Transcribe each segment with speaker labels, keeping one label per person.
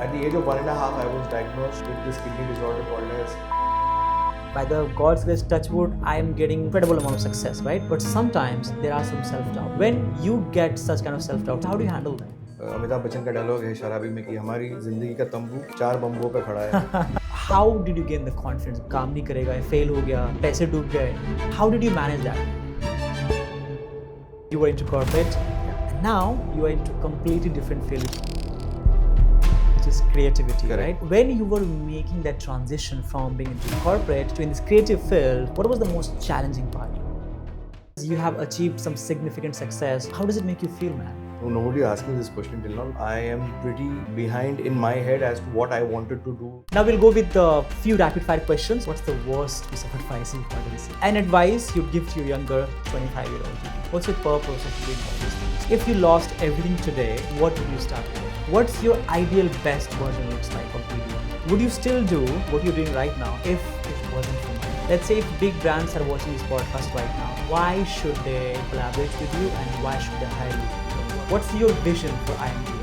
Speaker 1: At the age of 1.5, I was diagnosed with this kidney disorder called as.
Speaker 2: By the God's grace, touch wood, I am getting incredible amount of success, right? But sometimes there are some self-doubt. When you get such kind of self-doubt, how do you handle them?
Speaker 1: Amitabh Bachchan का dialogue है शराबी में कि हमारी जिंदगी का तंबू 4 बम्बों पे खड़ा है.
Speaker 2: How did you gain the confidence? काम नहीं करेगा, fail हो गया, पैसे डूब गए. How did you manage that? You were into corporate, and now you are into completely different field, which is creativity,
Speaker 1: Correct.
Speaker 2: right? When you were making that transition from being into corporate to in this creative field, what was the most challenging part? You have achieved some significant success. How does it make you feel, man?
Speaker 1: Nobody asked me this question till now. I am pretty behind in my head as to what I wanted to do.
Speaker 2: Now we'll go with a few rapid fire questions. What's the worst piece of advice you've heard recently? An advice you'd give to your younger 25-year-old. What's your purpose of doing all these things? If you lost everything today, what would you start with? What's your ideal best version looks like of video? Would you still do what you're doing right now if it wasn't for money? Let's say if big brands are watching this podcast right now, why should they collaborate with you and why should they hire you? What's your vision for IMDY?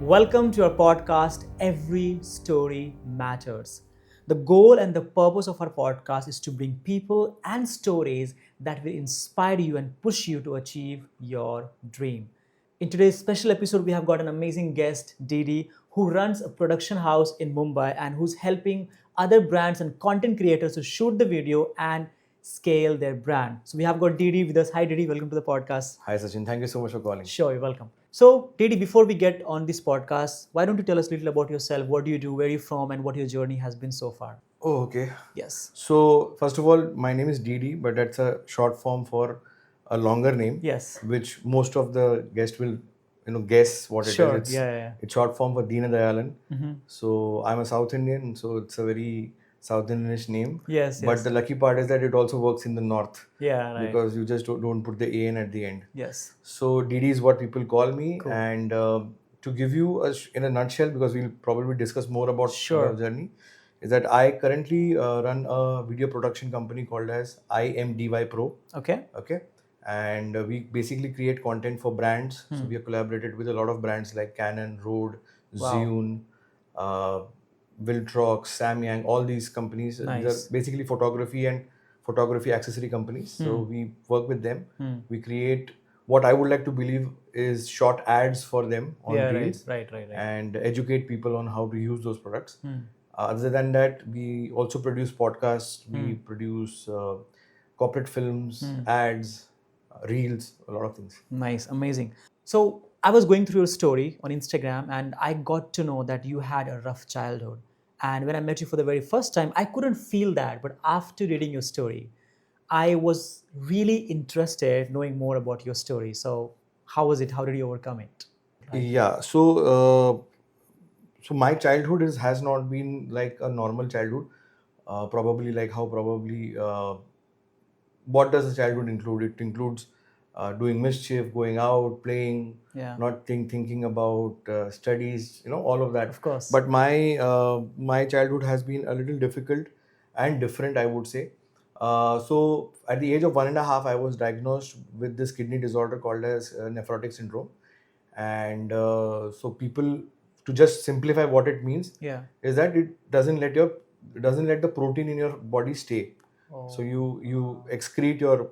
Speaker 2: Welcome to our podcast, Every Story Matters. The goal and the purpose of our podcast is to bring people and stories that will inspire you and push you to achieve your dream. In today's special episode, we have got an amazing guest, Didi, who runs a production house in Mumbai and who's helping other brands and content creators to shoot the video and scale their brand. So we have got Didi with us. Hi, Didi. Welcome to the podcast.
Speaker 1: Hi Sachin, thank you so much for calling.
Speaker 2: Sure, you're welcome. So, Didi, before we get on this podcast, why don't you tell us a little about yourself? What do you do? Where are you from? And what your journey has been so far?
Speaker 1: Oh, okay.
Speaker 2: Yes.
Speaker 1: So first of all, my name is Didi, but that's a short form for a longer name.
Speaker 2: Yes.
Speaker 1: Which most of the guests will, guess what it is.
Speaker 2: Sure.
Speaker 1: It's,
Speaker 2: Yeah.
Speaker 1: It's short form for Deena Dayalan. So I'm a South Indian, so it's a very South Indianish name.
Speaker 2: Yes.
Speaker 1: But the lucky part is that it also works in the north.
Speaker 2: Yeah. Right.
Speaker 1: Because you just don't put the A in at the end.
Speaker 2: Yes.
Speaker 1: So Didi is what people call me.
Speaker 2: Cool.
Speaker 1: And to give you in a nutshell, because we'll probably discuss more about
Speaker 2: Sure.
Speaker 1: our journey, is that I currently run a video production company called as IMDY Pro.
Speaker 2: Okay.
Speaker 1: And we basically create content for brands. So we have collaborated with a lot of brands like Canon, Rode,
Speaker 2: Wow.
Speaker 1: Zhiyun, Viltrox, Samyang, all these companies.
Speaker 2: Nice.
Speaker 1: These are basically photography accessory companies. So we work with them. We create what I would like to believe is short ads for them on Reels.
Speaker 2: Right.
Speaker 1: And educate people on how to use those products. Other than that, we also produce podcasts, we produce corporate films, ads, reels, a lot of things.
Speaker 2: Nice. Amazing. So, I was going through your story on Instagram and I got to know that you had a rough childhood. And when I met you for the very first time, I couldn't feel that. But after reading your story, I was really interested knowing more about your story. So, how was it? How did you overcome it?
Speaker 1: Yeah, so my childhood has not been like a normal childhood. Probably like how what does a childhood include? It includes doing mischief, going out, playing,
Speaker 2: Yeah.
Speaker 1: not thinking about studies, all of that.
Speaker 2: Of course.
Speaker 1: But my childhood has been a little difficult and different, I would say. So at the age of 1.5, I was diagnosed with this kidney disorder called as nephrotic syndrome. And so people, to just simplify what it means,
Speaker 2: Yeah.
Speaker 1: is that it doesn't let the protein in your body stay.
Speaker 2: Oh.
Speaker 1: So you excrete your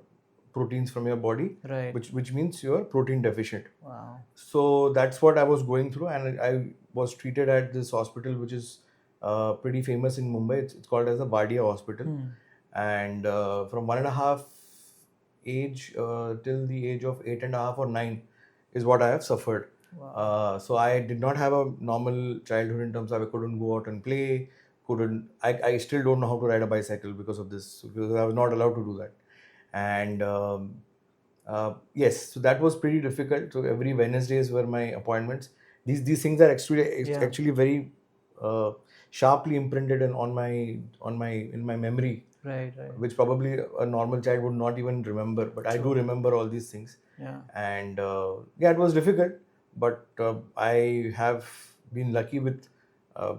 Speaker 1: proteins from your body,
Speaker 2: Right.
Speaker 1: which means you're protein deficient.
Speaker 2: Wow.
Speaker 1: So that's what I was going through, and I was treated at this hospital, which is pretty famous in Mumbai. It's called as the Bardia Hospital, and from 1.5 age till the age of 8.5 or 9 is what I have suffered.
Speaker 2: Wow.
Speaker 1: So I did not have a normal childhood in terms of I couldn't go out and play. I still don't know how to ride a bicycle because of this, because I was not allowed to do that. And yes, so that was pretty difficult. So every Wednesdays were my appointments. These things are actually very sharply imprinted in my memory,
Speaker 2: Right.
Speaker 1: which probably a normal child would not even remember. But I do remember all these things.
Speaker 2: Yeah.
Speaker 1: And it was difficult, but I have been lucky with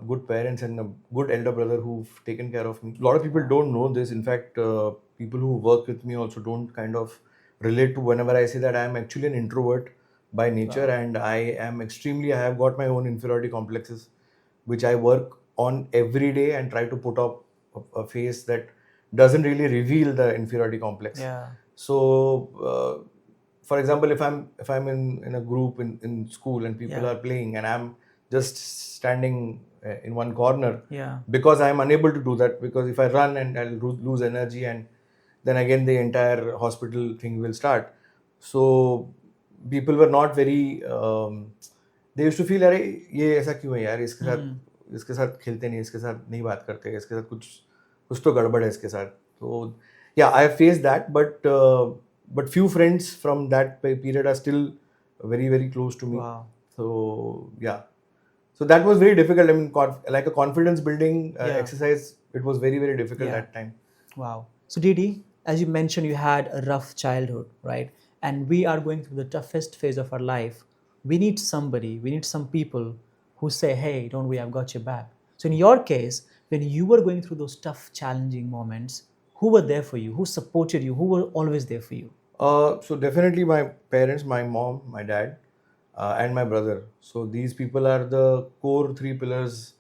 Speaker 1: good parents and a good elder brother who've taken care of me. A lot of people don't know this. In fact, people who work with me also don't kind of relate to whenever I say that I am actually an introvert by nature,
Speaker 2: Wow.
Speaker 1: and I have got my own inferiority complexes, which I work on every day and try to put up a face that doesn't really reveal the inferiority complex.
Speaker 2: Yeah.
Speaker 1: So, for example, if I'm in a group in school and people
Speaker 2: Yeah.
Speaker 1: are playing and I'm just standing in one corner,
Speaker 2: Yeah.
Speaker 1: because I'm unable to do that, because if I run and I'll lose energy, and then again the entire hospital thing will start. So people were not very they used to feel, अरे ये ऐसा क्यों है यार, इसके साथ खेलते नहीं, इसके साथ नहीं बात करते, इसके साथ कुछ कुछ तो गड़बड़ है इसके साथ. तो yeah, I have faced that, but few friends from that period are still very very close to me.
Speaker 2: Wow.
Speaker 1: So yeah, so that was very difficult. I mean, like a confidence building
Speaker 2: Yeah.
Speaker 1: exercise, it was very very difficult
Speaker 2: Yeah.
Speaker 1: that time.
Speaker 2: Wow. So, Didi, as you mentioned, you had a rough childhood, right? And we are going through the toughest phase of our life. We need somebody, we need some people who say, hey, don't worry, I've got your back. So, in your case, when you were going through those tough, challenging moments, who were there for you? Who supported you? Who were always there for you?
Speaker 1: So definitely my parents, my mom, my dad, and my brother. So these people are the core three pillars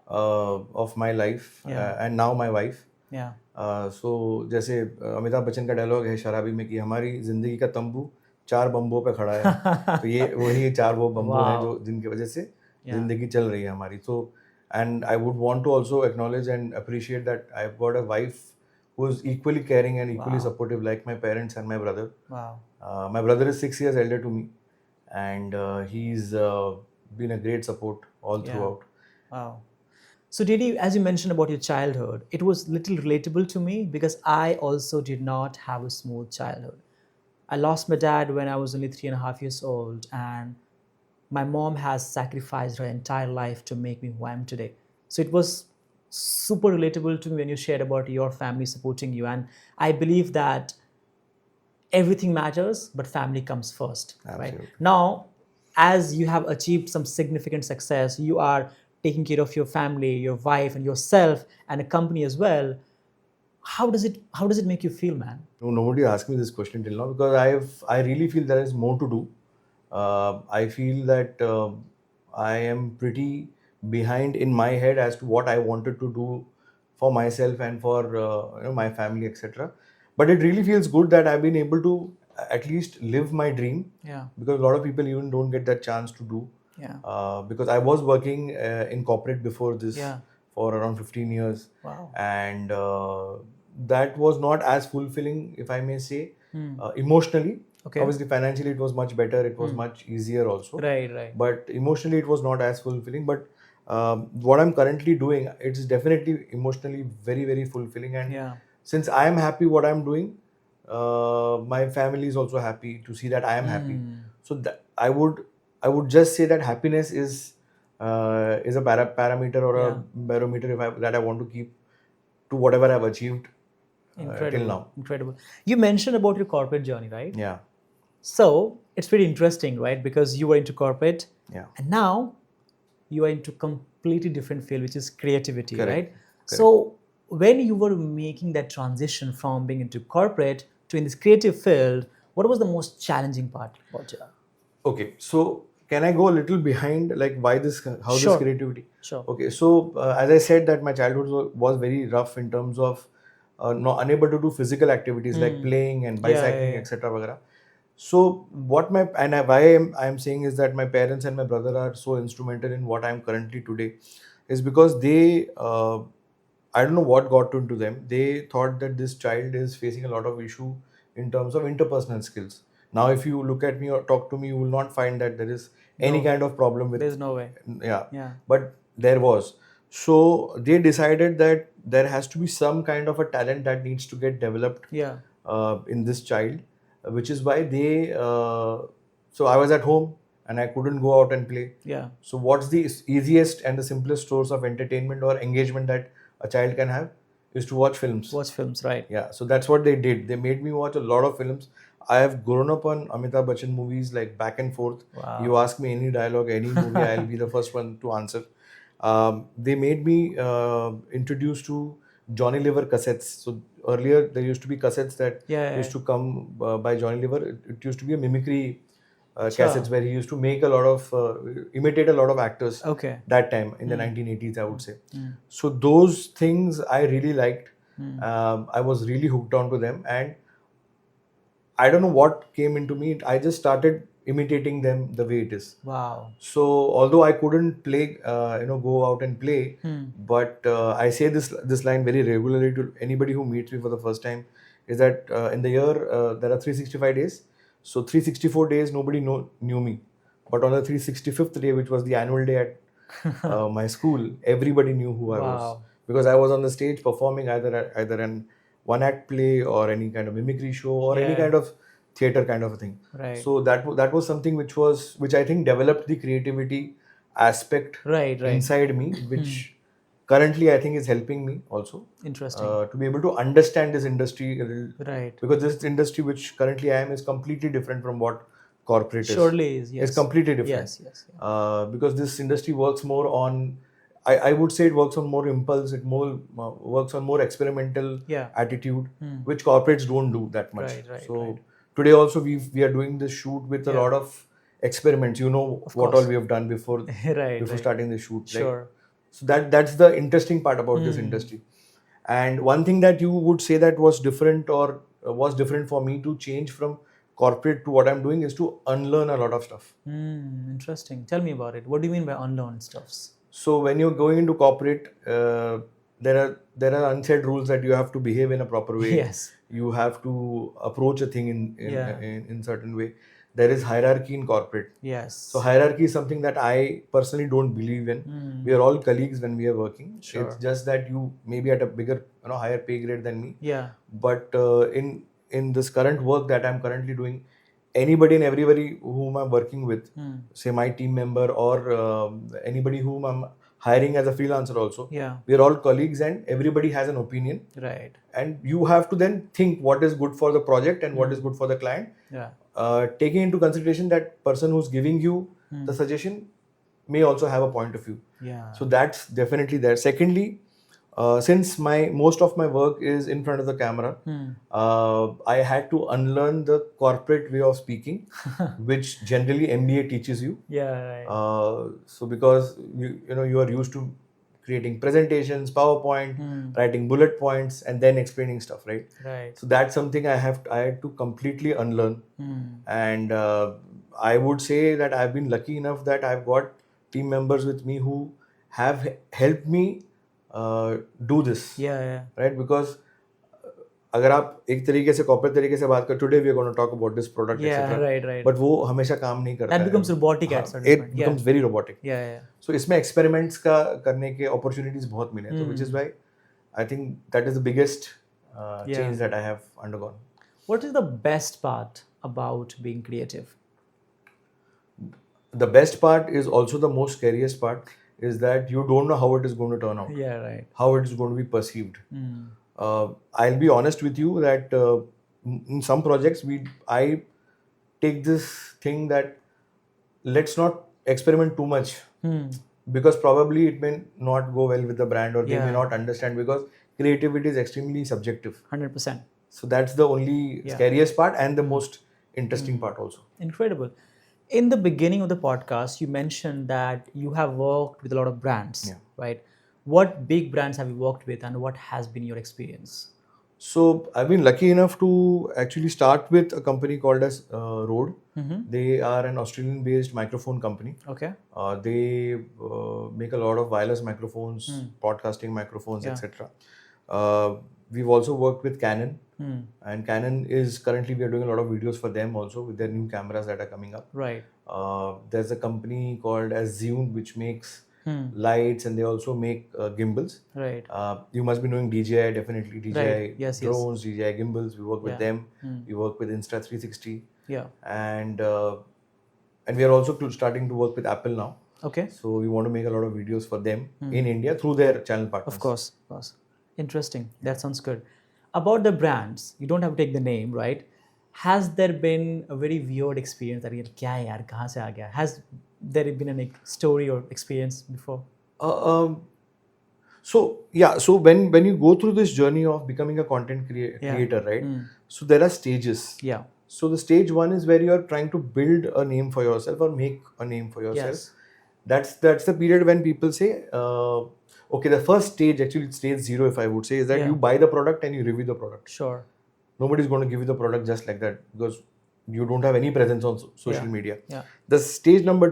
Speaker 1: of my life,
Speaker 2: Yeah.
Speaker 1: and now my wife.
Speaker 2: Yeah.
Speaker 1: So जैसे अमिताभ बच्चन का dialogue है शराबी में कि हमारी जिंदगी का तंबू चार बम्बों पे खड़ा है. तो ये वही चार वो बम्बू हैं जो
Speaker 2: Wow.
Speaker 1: जिनकी वजह से
Speaker 2: Yeah.
Speaker 1: जिंदगी चल रही है हमारी. तो and I would want to also acknowledge and appreciate that I've got a wife who is equally caring and equally
Speaker 2: Wow.
Speaker 1: supportive like my parents and my brother.
Speaker 2: Wow.
Speaker 1: My brother is 6 years elder to me, and he's been a great support all
Speaker 2: Yeah.
Speaker 1: throughout.
Speaker 2: Wow. So, Didi, as you mentioned about your childhood, it was little relatable to me because I also did not have a smooth childhood. I lost my dad when I was only 3.5 years old, and my mom has sacrificed her entire life to make me who I am today. So it was super relatable to me when you shared about your family supporting you. And I believe that everything matters, but family comes first, right?
Speaker 1: Absolutely.
Speaker 2: Now, as you have achieved some significant success, you are taking care of your family, your wife, and yourself, and a company as well. How does it make you feel, man?
Speaker 1: No, nobody asked me this question till now because I really feel there is more to do. I feel that I am pretty behind in my head as to what I wanted to do for myself and for my family, etc. But it really feels good that I've been able to at least live my dream,
Speaker 2: Yeah.
Speaker 1: because a lot of people even don't get that chance to do.
Speaker 2: Yeah.
Speaker 1: Because I was working in corporate before this
Speaker 2: Yeah.
Speaker 1: for around 15 years,
Speaker 2: Wow.
Speaker 1: and that was not as fulfilling, if I may say, emotionally.
Speaker 2: Okay.
Speaker 1: Obviously, financially, it was much better. It was much easier also.
Speaker 2: Right. Right.
Speaker 1: But emotionally, it was not as fulfilling. But what I'm currently doing, it's definitely emotionally very, very fulfilling. And
Speaker 2: Yeah.
Speaker 1: since I am happy what I'm doing, my family is also happy to see that I am happy. So that I would just say that happiness is a parameter or a barometer that I want to keep to whatever I've achieved till
Speaker 2: Incredible.
Speaker 1: now.
Speaker 2: Incredible. You mentioned about your corporate journey, right?
Speaker 1: Yeah,
Speaker 2: So it's pretty interesting, right? Because you were into corporate,
Speaker 1: yeah.
Speaker 2: and now you are into completely different field, which is creativity,
Speaker 1: Correct.
Speaker 2: right? So when you were making that transition from being into corporate to in this creative field, what was the most challenging part about it?
Speaker 1: Okay, so can I go a little behind, like how
Speaker 2: Sure.
Speaker 1: this creativity?
Speaker 2: Sure.
Speaker 1: Okay, so as I said that my childhood was very rough in terms of unable to do physical activities like playing and bicycling,
Speaker 2: yeah.
Speaker 1: etc. वगैरह. So what why I'm saying is that my parents and my brother are so instrumental in what I'm currently today, is because they I don't know what got into them. They thought that this child is facing a lot of issue in terms of interpersonal skills. Now, if you look at me or talk to me, you will not find that there is any
Speaker 2: No.
Speaker 1: kind of problem with.
Speaker 2: There's no way.
Speaker 1: Yeah.
Speaker 2: Yeah.
Speaker 1: But there was. So they decided that there has to be some kind of a talent that needs to get developed
Speaker 2: Yeah.
Speaker 1: in this child, which is why they. So I was at home and I couldn't go out and play.
Speaker 2: Yeah.
Speaker 1: So what's the easiest and the simplest source of entertainment or engagement that a child can have is to watch films.
Speaker 2: Watch films, right?
Speaker 1: Yeah, so that's what they did. They made me watch a lot of films. I have grown up on Amitabh Bachchan movies, like back and forth.
Speaker 2: Wow.
Speaker 1: You ask me any dialogue, any movie, I'll be the first one to answer. They made me introduced to Johnny Liver cassettes. So earlier there used to be cassettes that
Speaker 2: Yeah,
Speaker 1: used to come by Johnny Lever. It used to be a mimicry
Speaker 2: Sure.
Speaker 1: cassettes where he used to make a lot of imitate a lot of actors
Speaker 2: Okay.
Speaker 1: that time in the 1980s, I would say.
Speaker 2: Mm.
Speaker 1: So those things I really liked.
Speaker 2: Mm.
Speaker 1: I was really hooked on to them, and I don't know what came into me. I just started imitating them the way it is.
Speaker 2: Wow.
Speaker 1: So although I couldn't play, go out and play, but I say this line very regularly to anybody who meets me for the first time, is that in the year there are 365 days. So 364 days nobody knew me, but on the 365th day, which was the annual day at my school, everybody knew who I was,
Speaker 2: Wow.
Speaker 1: because I was on the stage performing either an one act play or any kind of mimicry show or any
Speaker 2: Yeah.
Speaker 1: kind of theater kind of a thing.
Speaker 2: Right.
Speaker 1: So that was something which I think developed the creativity aspect
Speaker 2: Right.
Speaker 1: inside me, which currently I think is helping me also
Speaker 2: Interesting.
Speaker 1: to be able to understand this industry a little,
Speaker 2: Right.
Speaker 1: because this industry which currently I am is completely different from what corporate
Speaker 2: Surely is. Yes.
Speaker 1: It's completely different.
Speaker 2: Yes.
Speaker 1: Because this industry works more on, I would say it works on more impulse. It more works on more experimental
Speaker 2: Yeah.
Speaker 1: attitude, which corporates don't do that much.
Speaker 2: Right,
Speaker 1: So
Speaker 2: right.
Speaker 1: today also we are doing this shoot with a
Speaker 2: Yeah.
Speaker 1: lot of experiments. You know
Speaker 2: Of
Speaker 1: what
Speaker 2: course.
Speaker 1: all we have done before
Speaker 2: Right.
Speaker 1: starting the shoot. Right?
Speaker 2: Sure.
Speaker 1: So that's the interesting part about this industry. And one thing that you would say that was different or was different for me to change from corporate to what I'm doing is to unlearn a lot of stuff.
Speaker 2: Interesting. Tell me about it. What do you mean by unlearned stuffs?
Speaker 1: So when you're going into corporate, there are unsaid rules that you have to behave in a proper way.
Speaker 2: Yes.
Speaker 1: You have to approach a thing
Speaker 2: Yeah.
Speaker 1: in certain way. There is hierarchy in corporate.
Speaker 2: Yes.
Speaker 1: So hierarchy is something that I personally don't believe in. We are all colleagues when we are working.
Speaker 2: Sure.
Speaker 1: It's just that you may be at a bigger, higher pay grade than me.
Speaker 2: Yeah.
Speaker 1: But in this current work that I'm currently doing, anybody and everybody whom I'm working with, say my team member or anybody whom I'm hiring as a freelancer also,
Speaker 2: Yeah.
Speaker 1: we are all colleagues and everybody has an opinion.
Speaker 2: Right.
Speaker 1: And you have to then think what is good for the project and what is good for the client.
Speaker 2: Yeah.
Speaker 1: Taking into consideration that person who's giving you the suggestion may also have a point of view.
Speaker 2: Yeah.
Speaker 1: So that's definitely there. Secondly, since most of my work is in front of the camera, I had to unlearn the corporate way of speaking, which generally MBA teaches you.
Speaker 2: Yeah. Right.
Speaker 1: So because you are used to creating presentations, PowerPoint, writing bullet points, and then explaining stuff, right?
Speaker 2: Right.
Speaker 1: So that's something I had to completely unlearn. And I would say that I've been lucky enough that I've got team members with me who have helped me do this.
Speaker 2: Yeah.
Speaker 1: Right? Because अगर आप एक तरीके से corporate तरीके से बात कर, today we are gonna talk about this product
Speaker 2: Right.
Speaker 1: But वो हमेशा काम नहीं करता
Speaker 2: That
Speaker 1: है.
Speaker 2: becomes robotic at certain
Speaker 1: It
Speaker 2: point.
Speaker 1: becomes very robotic.
Speaker 2: Yeah.
Speaker 1: So इसमें एक्सपेरिमेंट्स का करने के अपॉर्चुनिटीज बहुत मिले, तो which is why I think that is the biggest change that I have undergone.
Speaker 2: What is the best part about being creative?
Speaker 1: The best part is also the most scariest part, is that you don't know how it is going to turn out.
Speaker 2: Yeah. Right.
Speaker 1: How it is going to be perceived. I'll be honest with you that in some projects I take this thing that let's not experiment too much, because probably it may not go well with the brand, or they may not understand, because creativity is extremely subjective.
Speaker 2: 100%.
Speaker 1: So that's the only scariest part and the most interesting part also.
Speaker 2: Incredible. In the beginning of the podcast, you mentioned that you have worked with a lot of brands, right? What big brands have you worked with, and what has been your experience?
Speaker 1: So I've been lucky enough to actually start with a company called as Rode. They are an Australian-based microphone company.
Speaker 2: Okay.
Speaker 1: They make a lot of wireless microphones, podcasting microphones, etc. We've also worked with Canon, and Canon is currently, we are doing a lot of videos for them also with their new cameras that are coming up.
Speaker 2: Right.
Speaker 1: There's a company called as Zune which makes lights, and they also make gimbals.
Speaker 2: Right.
Speaker 1: You must be knowing DJI, definitely DJI
Speaker 2: Right. Yes.
Speaker 1: drones, DJI gimbals. We work with them. We work with Insta360.
Speaker 2: Yeah.
Speaker 1: And we are also starting to work with Apple now.
Speaker 2: Okay.
Speaker 1: So we want to make a lot of videos for them in India through their channel partners.
Speaker 2: Of course. Interesting. That sounds good. About the brands, you don't have to take the name, right? Has there been a very weird experience that you're kya yaar, kahan se aa gaya? Has there been a story or experience before?
Speaker 1: So yeah, so when you go through this journey of becoming a content creator, right? So there are stages.
Speaker 2: Yeah.
Speaker 1: So the stage one is where you are trying to build a name for yourself or make a name for yourself.
Speaker 2: Yes.
Speaker 1: That's the period when people say, okay, the first stage, actually stage zero, if I would say, is that
Speaker 2: Yeah.
Speaker 1: you buy the product and you review the product.
Speaker 2: Sure.
Speaker 1: Nobody's going to give you the product just like that because you don't have any presence on social
Speaker 2: Yeah.
Speaker 1: media.
Speaker 2: Yeah.
Speaker 1: The stage number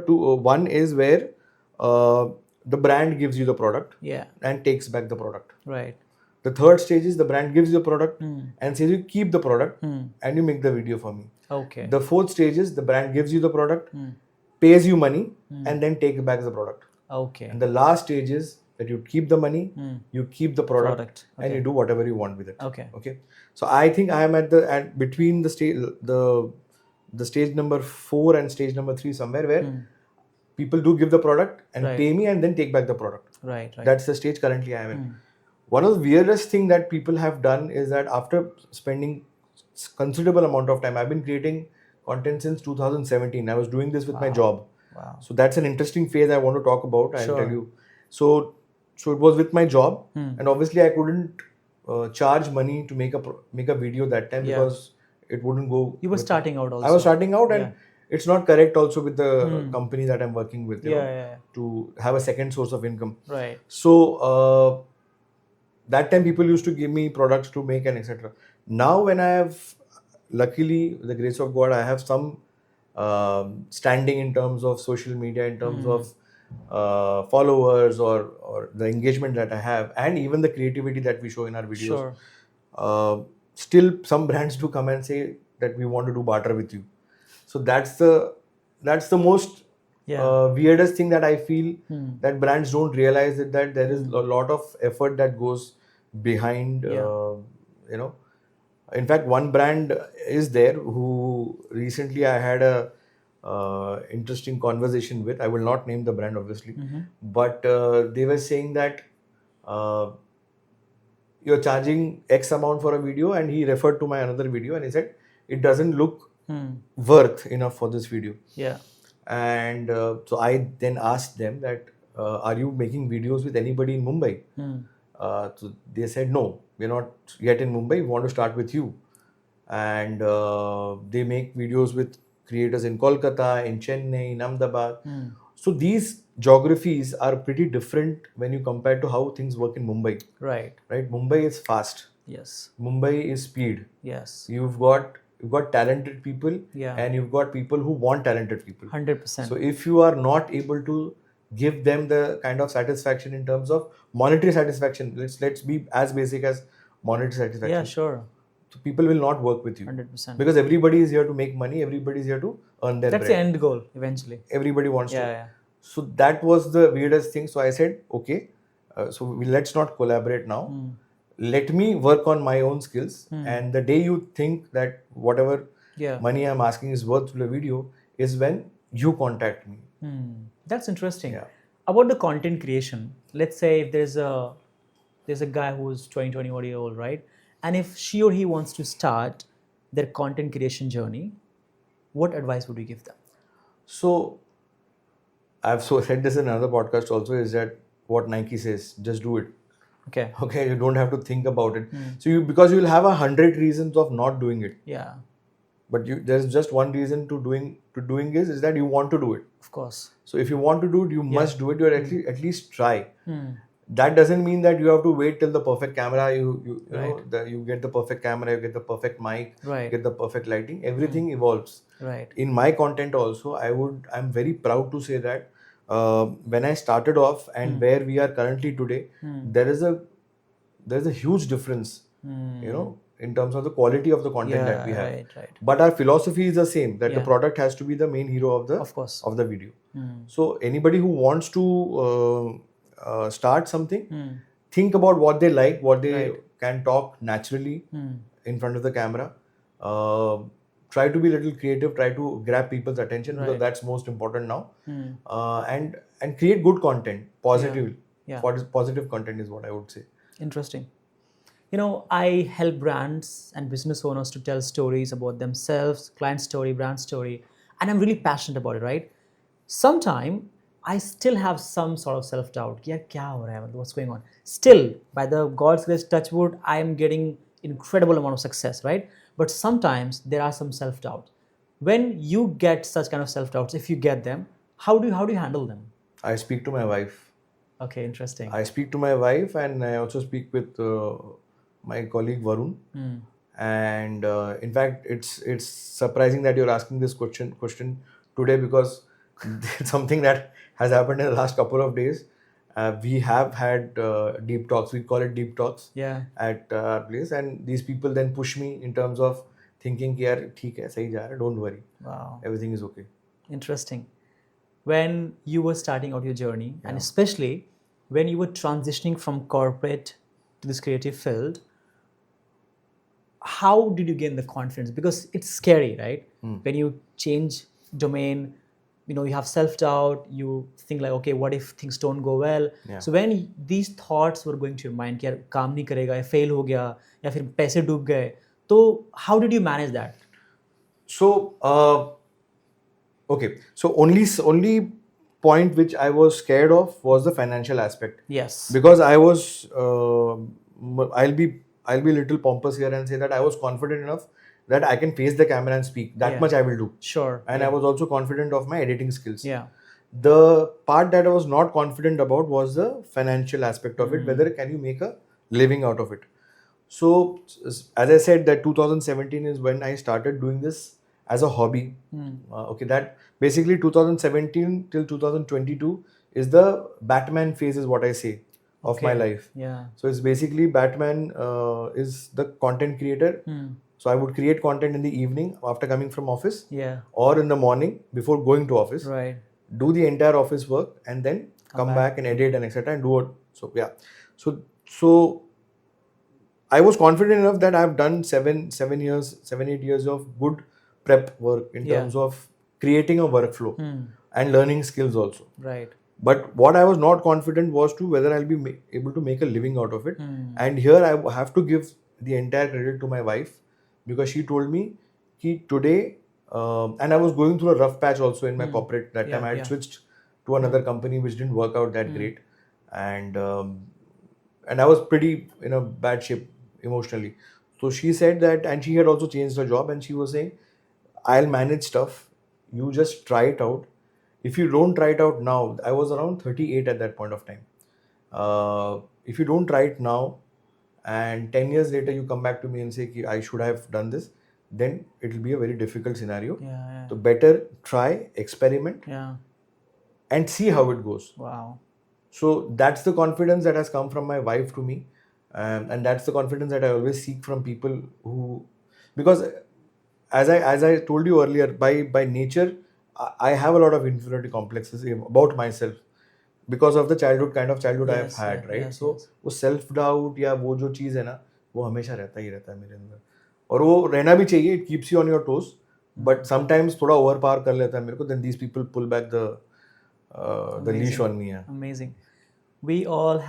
Speaker 1: one is where the brand gives you the product
Speaker 2: Yeah.
Speaker 1: and takes back the product.
Speaker 2: Right.
Speaker 1: The third stage is the brand gives you the product and says you keep the product and you make the video for me.
Speaker 2: Okay.
Speaker 1: The fourth stage is the brand gives you the product, pays you money, and then takes back the product.
Speaker 2: Okay.
Speaker 1: And the last stage is that you keep the money, you keep the product, and
Speaker 2: Okay.
Speaker 1: you do whatever you want with it.
Speaker 2: Okay.
Speaker 1: Okay. So I think I am at between the stage the stage number 4 and stage number 3 somewhere where people do give the product and
Speaker 2: Right.
Speaker 1: pay me and then take back the product.
Speaker 2: Right. Right.
Speaker 1: That's the stage currently I am in. One of the weirdest thing that people have done is that after spending considerable amount of time, I've been creating content since 2017. I was doing this with my job.
Speaker 2: Wow.
Speaker 1: So that's an interesting phase I want to talk about. I'll
Speaker 2: Sure.
Speaker 1: tell you. So it was with my job, and obviously I couldn't charge money to make a video that time
Speaker 2: Yeah.
Speaker 1: because it wouldn't go.
Speaker 2: You were starting out also.
Speaker 1: I was starting out, and
Speaker 2: Yeah.
Speaker 1: it's not correct also with the company that I'm working with. You
Speaker 2: Yeah,
Speaker 1: know,
Speaker 2: yeah, yeah.
Speaker 1: to have a second source of income.
Speaker 2: Right.
Speaker 1: So that time people used to give me products to make and etc. Now when I have, luckily, with the grace of God, I have some standing in terms of social media, in terms of followers or the engagement that I have, and even the creativity that we show in our videos.
Speaker 2: Sure.
Speaker 1: Still, some brands do come and say that we want to do barter with you. So that's the most weirdest thing that I feel that brands don't realize that there is a lot of effort that goes behind. You know, in fact, one brand is there who recently I had a interesting conversation with. I will not name the brand, obviously, but they were saying that you're charging X amount for a video, and he referred to my another video and he said it doesn't look worth enough for this video.
Speaker 2: Yeah.
Speaker 1: And so I then asked them that, are you making videos with anybody in Mumbai? So they said, no, we're not yet in Mumbai. We want to start with you. And they make videos with creators in Kolkata, in Chennai, in Ahmedabad. So these geographies are pretty different when you compare to how things work in Mumbai.
Speaker 2: Right.
Speaker 1: Right? Mumbai is fast.
Speaker 2: Yes.
Speaker 1: Mumbai is speed.
Speaker 2: Yes.
Speaker 1: You've got talented people, and you've got people who want talented people.
Speaker 2: 100%.
Speaker 1: So if you are not able to give them the kind of satisfaction in terms of monetary satisfaction, let's be as basic as monetary satisfaction.
Speaker 2: Yeah, sure.
Speaker 1: So people will not work with you
Speaker 2: 100%.
Speaker 1: because everybody is here to make money. Everybody is here to earn their
Speaker 2: That's
Speaker 1: bread.
Speaker 2: the end goal eventually.
Speaker 1: Everybody wants to.
Speaker 2: Yeah.
Speaker 1: So that was the weirdest thing. So I said, okay, let's not collaborate now. Let me work on my own skills. And the day you think that whatever money I'm asking is worth the video is when you contact me.
Speaker 2: That's interesting.
Speaker 1: Yeah.
Speaker 2: About the content creation, let's say if there's a guy who's 21 year old, right? And if she or he wants to start their content creation journey, what advice would you give them?
Speaker 1: So I've said this in another podcast also, is that what Nike says, just do it. Okay, you don't have to think about it. So because you'll have 100 reasons of not doing it.
Speaker 2: Yeah.
Speaker 1: But there's just one reason to doing is that you want to do it.
Speaker 2: Of course.
Speaker 1: So if you want to do it, you must do it. You at least try. That doesn't mean that you have to wait till the perfect camera. You get the perfect camera, you get the perfect mic, you get the perfect lighting. Everything evolves.
Speaker 2: Right.
Speaker 1: In my content also, I'm very proud to say that when I started off and where we are currently today, there's a huge difference. You know, in terms of the quality of the content that we have.
Speaker 2: Right.
Speaker 1: But our philosophy is the same, that the product has to be the main hero of the video. So anybody who wants to start something, think about what they like, what they can talk naturally in front of the camera. Try to be a little creative, try to grab people's attention because that's most important now. And create good content, positive. Positive content is what I would say.
Speaker 2: Interesting. You know, I help brands and business owners to tell stories about themselves, client story, brand story, and I'm really passionate about it, right? Sometimes I still have some sort of self-doubt. Yeah, kya ho raha hai? What's going on? Still, by the God's grace, touch wood, I am getting incredible amount of success, right? But sometimes there are some self-doubts. When you get such kind of self-doubts, if you get them, how do you handle them?
Speaker 1: I speak to my wife.
Speaker 2: Okay, interesting.
Speaker 1: I speak to my wife, and I also speak with my colleague Varun. And in fact, it's surprising that you're asking this question today, because it's something that has happened in the last couple of days. We have had deep talks. We call it deep talks.
Speaker 2: Yeah.
Speaker 1: At our place, and these people then push me in terms of thinking, "यार ठीक है, सही जा रहा है, don't worry,
Speaker 2: Wow.
Speaker 1: everything is okay."
Speaker 2: Interesting. When you were starting out your journey, and especially when you were transitioning from corporate to this creative field, how did you gain the confidence? Because it's scary, right? When you change domain, you have self-doubt, you think like, okay, what if things don't go well?
Speaker 1: Yeah.
Speaker 2: So when these thoughts were going to your mind कि यार काम नहीं करेगा, या fail हो गया, या फिर पैसे डूब गए, तो how did you manage that?
Speaker 1: So okay, so only point which I was scared of was the financial aspect.
Speaker 2: Yes.
Speaker 1: Because I was I'll be a little pompous here and say that I was confident enough that I can face the camera and speak. That much I will do.
Speaker 2: Sure.
Speaker 1: And I was also confident of my editing skills.
Speaker 2: Yeah.
Speaker 1: The part that I was not confident about was the financial aspect of it, whether can you make a living out of it. So as I said, that 2017 is when I started doing this as a hobby. Okay, that basically 2017 till 2022 is the Batman phase, is what I say, of my life.
Speaker 2: Yeah.
Speaker 1: So it's basically Batman is the content creator. So I would create content in the evening after coming from office,
Speaker 2: Yeah.
Speaker 1: or in the morning before going to office.
Speaker 2: Right.
Speaker 1: Do the entire office work and then come back and edit and etc. and do it. So yeah. So I was confident enough that I've done 7 years, 8 years of good prep work in terms of creating a workflow and learning skills also.
Speaker 2: Right.
Speaker 1: But what I was not confident was to whether I'll be able to make a living out of it. And here I have to give the entire credit to my wife, because she told me that today, and I was going through a rough patch also in my corporate. That time I had switched to another company which didn't work out that great, and I was pretty in a bad shape emotionally. So she said that, and she had also changed her job, and she was saying, "I'll manage stuff. You just try it out. If you don't try it out now," I was around 38 at that point of time. If you don't try it now, and 10 years later you come back to me and say, I should have done this, then it will be a very difficult scenario.
Speaker 2: Yeah.
Speaker 1: So better try, experiment, and see how it goes.
Speaker 2: Wow.
Speaker 1: So that's the confidence that has come from my wife to me, and that's the confidence that I always seek from people who, because as I told you earlier, by nature I have a lot of inferiority complexes about myself because of the kind of childhood I have had, right? So वो self doubt या वो जो चीज़ है ना, वो हमेशा रहता है मेरे अंदर, और वो रहना भी चाहिए. It keeps you on your toes, but sometimes थोड़ा overpower कर लेता है मेरे को. Then these people pull back the leash on me.
Speaker 2: Amazing. We all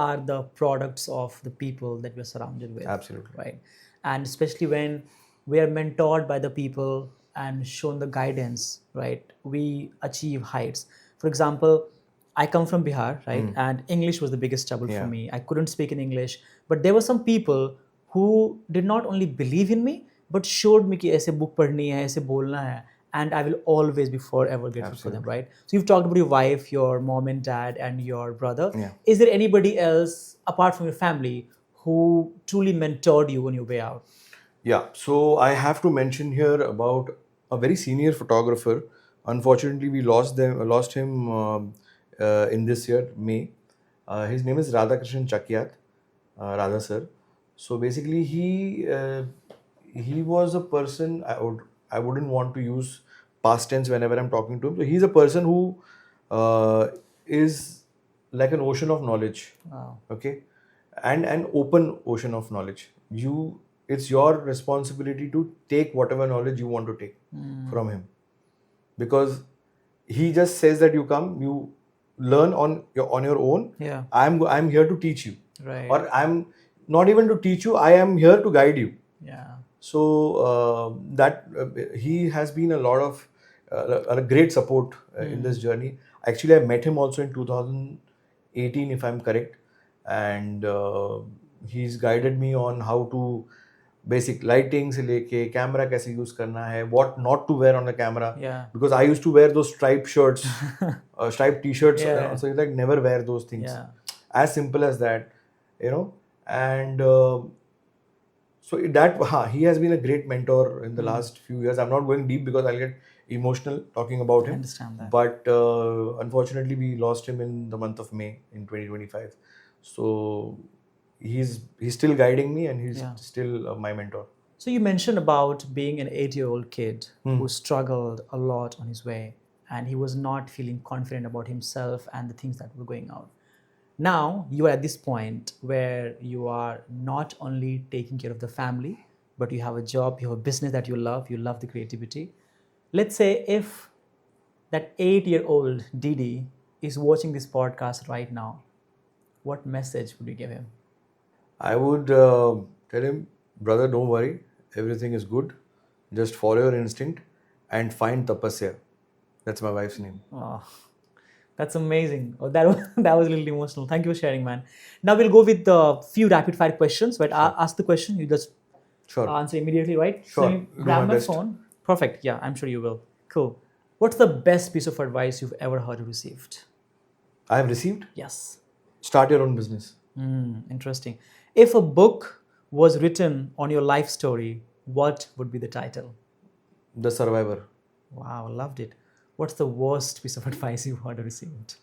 Speaker 2: are the products of the people that we're surrounded with.
Speaker 1: Absolutely.
Speaker 2: Right. And especially when we are mentored by the people and shown the guidance, right, we achieve heights. For example, I come from Bihar, right, and English was the biggest trouble for me. I couldn't speak in English, but there were some people who did not only believe in me, but showed me कि ऐसे book पढ़नी है, ऐसे बोलना है, and I will always be forever grateful for them, right? So you've talked about your wife, your mom and dad, and your brother.
Speaker 1: Yeah.
Speaker 2: Is there anybody else apart from your family who truly mentored you on your way out?
Speaker 1: Yeah, so I have to mention here about a very senior photographer. Unfortunately, we lost him in this year, May. His name is Radhakrishnan Chakyat, Radha sir. So basically, he was a person, I wouldn't want to use past tense whenever I'm talking to him. So he's a person who is like an ocean of knowledge.
Speaker 2: Wow.
Speaker 1: Okay, and an open ocean of knowledge. It's your responsibility to take whatever knowledge you want to take from him, because he just says that you learn on your own.
Speaker 2: Yeah.
Speaker 1: I'm here to teach you,
Speaker 2: Right.
Speaker 1: or I'm not even to teach you. I am here to guide you.
Speaker 2: Yeah.
Speaker 1: So he has been a lot of a great support in this journey. Actually, I met him also in 2018, if I'm correct, and he's guided me on how to basic lighting से लेके camera कैसे use करना है, what not to wear on the camera.
Speaker 2: Yeah.
Speaker 1: Because I used to wear those striped shirts, striped t-shirts.
Speaker 2: Yeah.
Speaker 1: So he's like, never wear those things.
Speaker 2: Yeah.
Speaker 1: As simple as that, you know. And so he has been a great mentor in the last few years. I'm not going deep because I'll get emotional talking about
Speaker 2: I
Speaker 1: him.
Speaker 2: understand that.
Speaker 1: But unfortunately, we lost him in the month of May in 2025. So he's still guiding me, and he's still my mentor.
Speaker 2: So you mentioned about being an 8-year-old kid who struggled a lot on his way, and he was not feeling confident about himself and the things that were going on. Now you are at this point where you are not only taking care of the family, but you have a job, you have a business that you love the creativity. Let's say if that 8-year-old Didi is watching this podcast right now, what message would you give him?
Speaker 1: I would tell him, brother, don't worry, everything is good. Just follow your instinct and find tapasya. That's my wife's name.
Speaker 2: Oh, that's amazing. Oh, that was a little emotional. Thank you for sharing, man. Now we'll go with a few rapid fire questions. But ask the question, you just answer immediately, right?
Speaker 1: Sure.
Speaker 2: So let me grab my phone. Perfect. Yeah, I'm sure you will. Cool. What's the best piece of advice you've ever heard or received?
Speaker 1: I have received?
Speaker 2: Yes.
Speaker 1: Start your own business.
Speaker 2: Interesting. If a book was written on your life story, what would be the title?
Speaker 1: The Survivor.
Speaker 2: Wow, loved it. What's the worst piece of advice you've heard or received?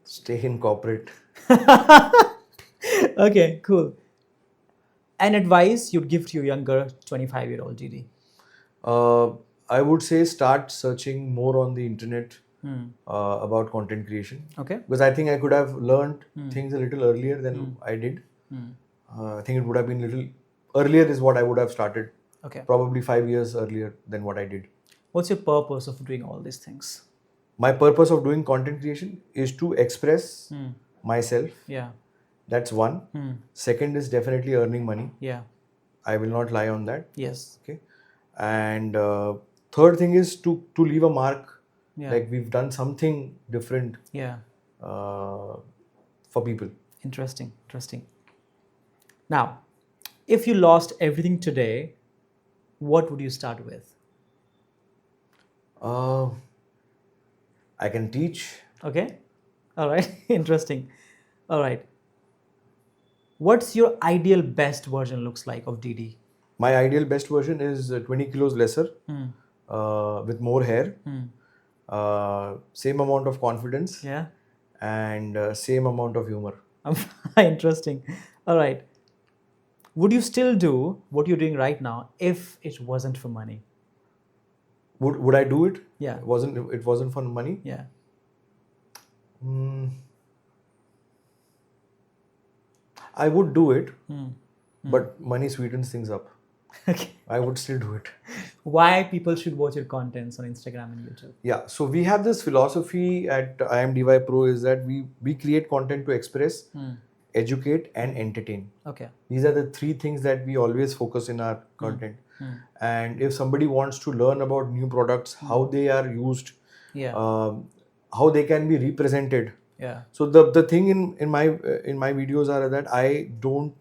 Speaker 1: Stay in corporate.
Speaker 2: Okay, cool. An advice you'd give to your younger 25-year-old Didi?
Speaker 1: I would say start searching more on the internet about content creation.
Speaker 2: Okay.
Speaker 1: Because I think I could have learned things a little earlier than I did. I think it would have been little earlier is what I would have started.
Speaker 2: Okay.
Speaker 1: Probably 5 years earlier than what I did.
Speaker 2: What's your purpose of doing all these things?
Speaker 1: My purpose of doing content creation is to express myself.
Speaker 2: Yeah.
Speaker 1: That's one. Second is definitely earning money.
Speaker 2: Yeah.
Speaker 1: I will not lie on that.
Speaker 2: Yes.
Speaker 1: Okay. And third thing is to leave a mark.
Speaker 2: Yeah.
Speaker 1: Like we've done something different.
Speaker 2: Yeah.
Speaker 1: For people.
Speaker 2: Interesting. Now, if you lost everything today, what would you start with?
Speaker 1: I can teach.
Speaker 2: Okay. All right. Interesting. All right. What's your ideal best version looks like of Didi?
Speaker 1: My ideal best version is 20 kilos lesser, with more hair, same amount of confidence,
Speaker 2: Yeah.
Speaker 1: and same amount of humor.
Speaker 2: Interesting. All right. Would you still do what you're doing right now if it wasn't for money?
Speaker 1: Would I do it?
Speaker 2: Yeah.
Speaker 1: It wasn't for money.
Speaker 2: Yeah.
Speaker 1: I would do it, but money sweetens things up.
Speaker 2: Okay.
Speaker 1: I would still do it.
Speaker 2: Why people should watch your contents on Instagram and YouTube?
Speaker 1: Yeah. So we have this philosophy at IMDY Pro is that we create content to express, educate, and entertain.
Speaker 2: Okay.
Speaker 1: These are the three things that we always focus in our content. And if somebody wants to learn about new products, how they are used, how they can be represented.
Speaker 2: Yeah.
Speaker 1: So the thing in my videos are that I don't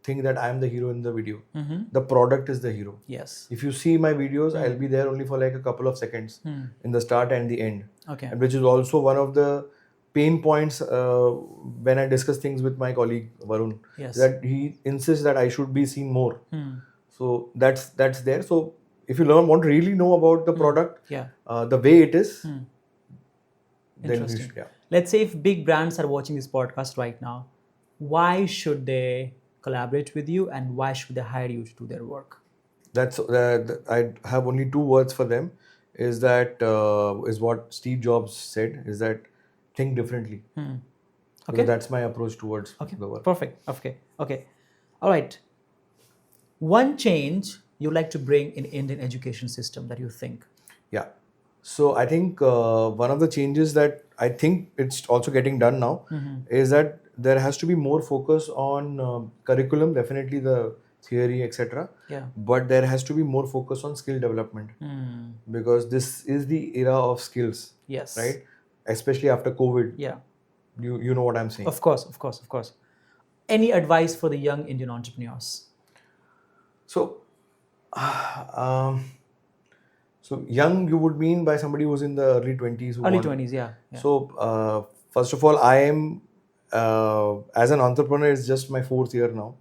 Speaker 1: think that I am the hero in the video. The product is the hero.
Speaker 2: Yes.
Speaker 1: If you see my videos, I'll be there only for like a couple of seconds in the start and the end.
Speaker 2: Okay.
Speaker 1: And which is also one of the pain points when I discuss things with my colleague Varun.
Speaker 2: Yes.
Speaker 1: That he insists that I should be seen more. So that's there. So if you want to really know about the product, the way it is, then you should,
Speaker 2: Let's say if big brands are watching this podcast right now, why should they collaborate with you and why should they hire you to do their work?
Speaker 1: That's I have only two words for them. Is that is what Steve Jobs said? Is that think differently. Okay. So that's my approach towards the work.
Speaker 2: Perfect. Okay. All right. One change you like to bring in Indian education system that you think?
Speaker 1: Yeah. So I think one of the changes that I think it's also getting done now is that there has to be more focus on curriculum. Definitely the theory, etc.
Speaker 2: Yeah.
Speaker 1: But there has to be more focus on skill development because this is the era of skills,
Speaker 2: Yes.
Speaker 1: right? Especially after COVID.
Speaker 2: Yeah.
Speaker 1: You know what I'm saying.
Speaker 2: Of course. Any advice for the young Indian entrepreneurs?
Speaker 1: So, um, so young, you would mean by somebody who's in the early 20s.
Speaker 2: Early 20s, yeah.
Speaker 1: So, first of all, I am, as an entrepreneur, it's just my 4th year now.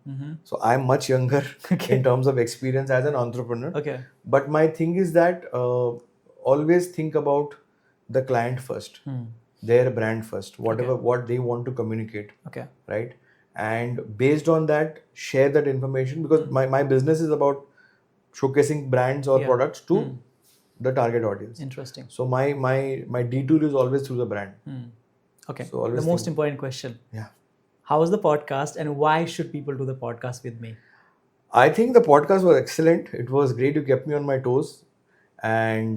Speaker 1: So, I'm much younger in terms of experience as an entrepreneur.
Speaker 2: Okay.
Speaker 1: But my thing is that always think about the client first, their brand first, what they want to communicate.
Speaker 2: Okay.
Speaker 1: Right? And based on that, share that information because my business is about showcasing brands or products to the target audience.
Speaker 2: Interesting.
Speaker 1: So my detour is always through the brand.
Speaker 2: Okay.
Speaker 1: So
Speaker 2: the most important question.
Speaker 1: Yeah.
Speaker 2: How was the podcast and why should people do the podcast with me?
Speaker 1: I think the podcast was excellent. It was great. You kept me on my toes. And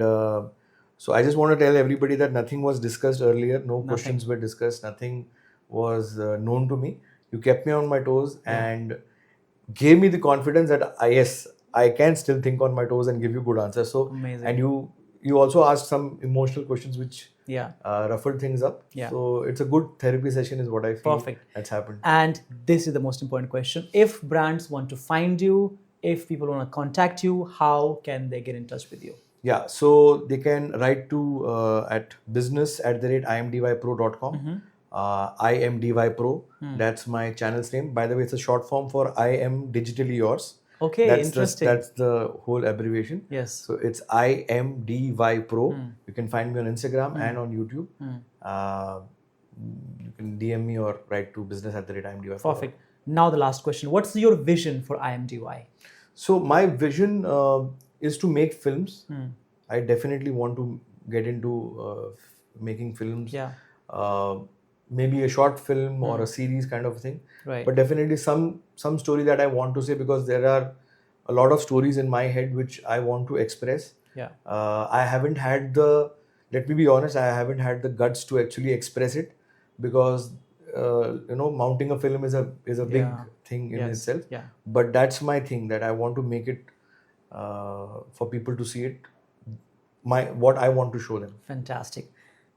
Speaker 1: so I just want to tell everybody that nothing was discussed earlier. No questions were discussed. Nothing was known to me. You kept me on my toes and gave me the confidence that yes, I can still think on my toes and give you good answers. So
Speaker 2: amazing.
Speaker 1: And you also asked some emotional questions which
Speaker 2: yeah
Speaker 1: ruffled things up.
Speaker 2: Yeah.
Speaker 1: So it's a good therapy session is what I feel.
Speaker 2: Perfect.
Speaker 1: That's happened.
Speaker 2: And this is the most important question. If brands want to find you, if people want to contact you, how can they get in touch with you?
Speaker 1: Yeah, so they can write to at business@imdypro.com. IMDY Pro, that's my channel's name. By the way, it's a short form for I am digitally yours.
Speaker 2: Okay, interesting.
Speaker 1: That's the whole abbreviation.
Speaker 2: Yes.
Speaker 1: So it's IMDY Pro. You can find me on Instagram and on YouTube. You can DM me or write to business@imdy.
Speaker 2: Perfect. Now the last question. What's your vision for IMDY?
Speaker 1: So my vision is to make films. I definitely want to get into making films.
Speaker 2: Yeah.
Speaker 1: Maybe a short film or a series kind of thing.
Speaker 2: Right.
Speaker 1: But definitely some story that I want to say because there are a lot of stories in my head which I want to express.
Speaker 2: Yeah.
Speaker 1: I haven't had let me be honest, I haven't had the guts to actually express it because mounting a film is a big thing in itself.
Speaker 2: Yeah.
Speaker 1: But that's my thing, that I want to make it for people to see it. What I want to show them.
Speaker 2: Fantastic.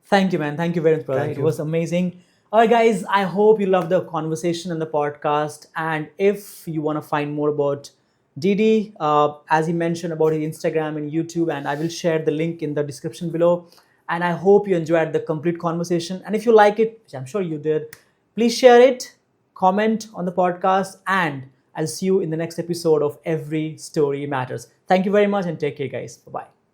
Speaker 2: Thank you, man. Thank you very much, brother. It was amazing. All right, guys, I hope you loved the conversation and the podcast. And if you want to find more about Didi, as he mentioned about his Instagram and YouTube, and I will share the link in the description below. And I hope you enjoyed the complete conversation. And if you like it, which I'm sure you did, please share it, comment on the podcast, and I'll see you in the next episode of Every Story Matters. Thank you very much and take care, guys. Bye-bye.